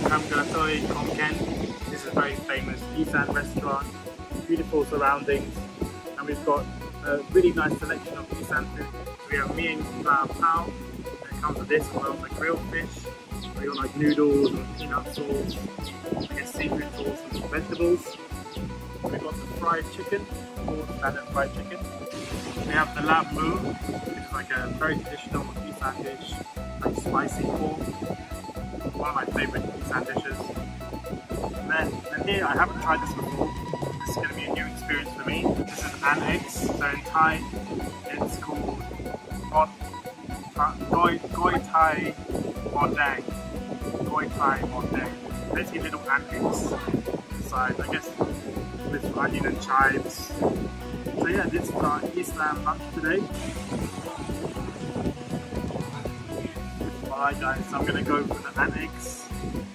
Tamkratoei, Khon Kaen. This is a very famous Isaan restaurant, beautiful surroundings, and we've got a really nice selection of Isaan food. We have Mieng Pla Phao, that comes with this, as well as like grilled fish. We got like noodles and peanut sauce, I guess seafood sauce and vegetables. We've got the fried chicken, standard fried chicken. We have the Larb Moo, which is like a very traditional Isaan dish, like spicy pork. One of my favourite Isaan dishes. And here, I haven't tried this before. This is going to be a new experience for me. This is an eggs. So in Thai, it's called Goi Thai Mod Dang. Goi Thai Mod Dang. Basically little eggs inside, I guess, with onion and chives. So yeah, this is our Islam lunch today. Alright guys, so I'm going to go for the annex,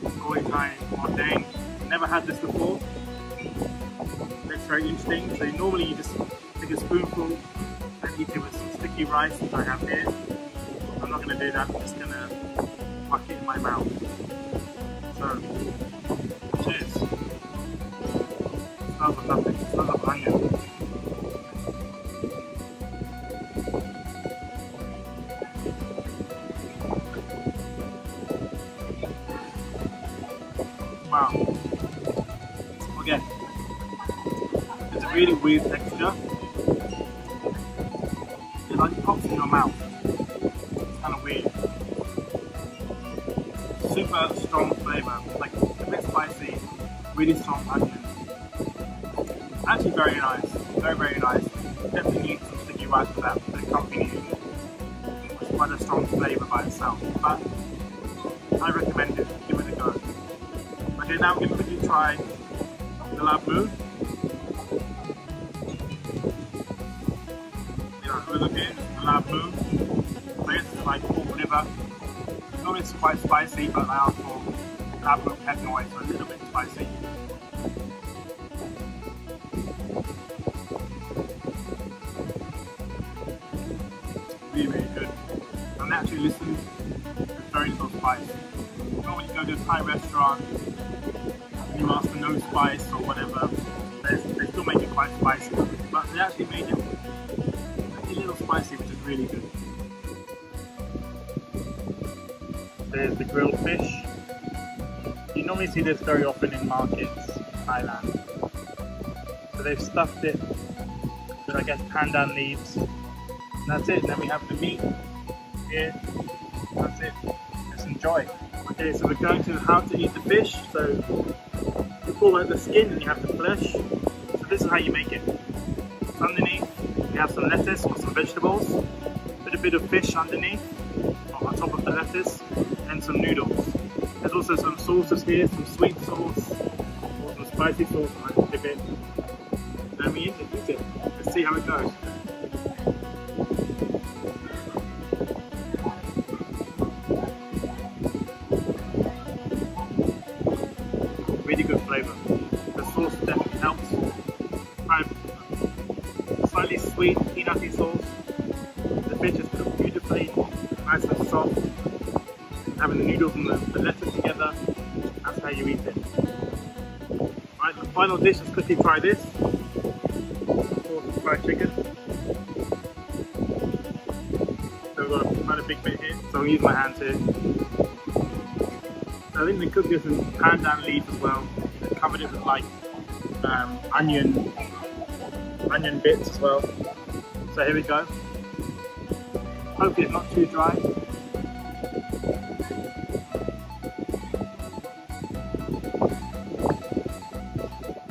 Goi Thai Mod Dang. Never had this before. Looks very interesting. So normally you just take a spoonful and eat it with some sticky rice that I have here. I'm not going to do that, I'm just going to whack it in my mouth. So, cheers. It smells of nothing, it smells of onion. Wow. Again, it's a really weird texture. It like pops in your mouth. It's kind of weird. Super strong flavour, like a bit spicy, really strong onion. Actually very nice, very nice. Definitely need some sticky rice for that to accompany it. It's quite a strong flavour by itself, but I recommend it, give it a go. Okay, now I'm going to quickly try the Larb Moo. Yeah, look at the Larb Moo. So this is like pork liver. Normally it's quite spicy, but I asked for Larb Moo pet noise, so a little bit spicy. Really good. And naturally listen, there's very little spice. Normally you go to a Thai restaurant, you ask for no spice or whatever, they still make it quite spicy, but they actually made it a little spicy, which is really good. There's the grilled fish. You normally see this very often in markets in Thailand. So they've stuffed it with, I guess, pandan leaves. And that's it. And then we have the meat here. That's it. Let's enjoy. Okay, so we're going to how to eat the fish. So you pull out the skin and you have the flesh. So this is how you make it. So underneath you have some lettuce or some vegetables. Put a bit of fish underneath, on top of the lettuce, and some noodles. There's also some sauces here, some sweet sauce, or some spicy sauce, and I dip it. Then we eat it. Let's see how it goes. Really good flavour. The sauce definitely helps. Slightly sweet, peanutty sauce. The fish is cooked beautifully, nice and soft. Having the noodles and the lettuce together, that's how you eat it. Right, the final dish, let's quickly try this. Fried chicken. So we've got quite a big bit here, so I'll use my hands here. I think they cooked this in pandan leaves as well. They covered it with like onion bits as well. So here we go. Hopefully it's not too dry.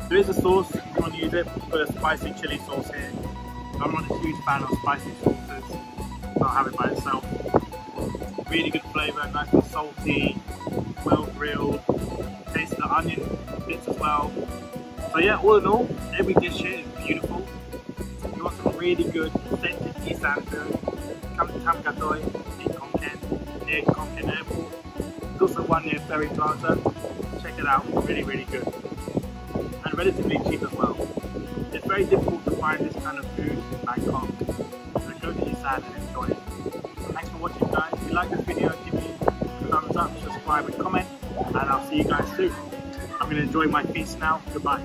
There is a sauce if you want to use it. We've got a spicy chili sauce here. I'm not a huge fan of spicy sauces, so I'll have it by itself. Really good flavour, nice and salty, well grilled. Taste the onion bits as well. So yeah, all in all, every dish here is beautiful. If you want some really good authentic Isaan food, come to Tamkratoei in Khon Kaen. Kaen near Khon Kaen Airport. There's also one near Fairy Plaza. Check it out, really, really good. And relatively cheap as well. It's very difficult to find this kind of food in Bangkok. So go to Isaan and enjoy it. Thanks for watching, guys. If you like this video, give me a thumbs up, subscribe and comment, and I'll see you guys soon. I'm going to enjoy my feast now. Goodbye.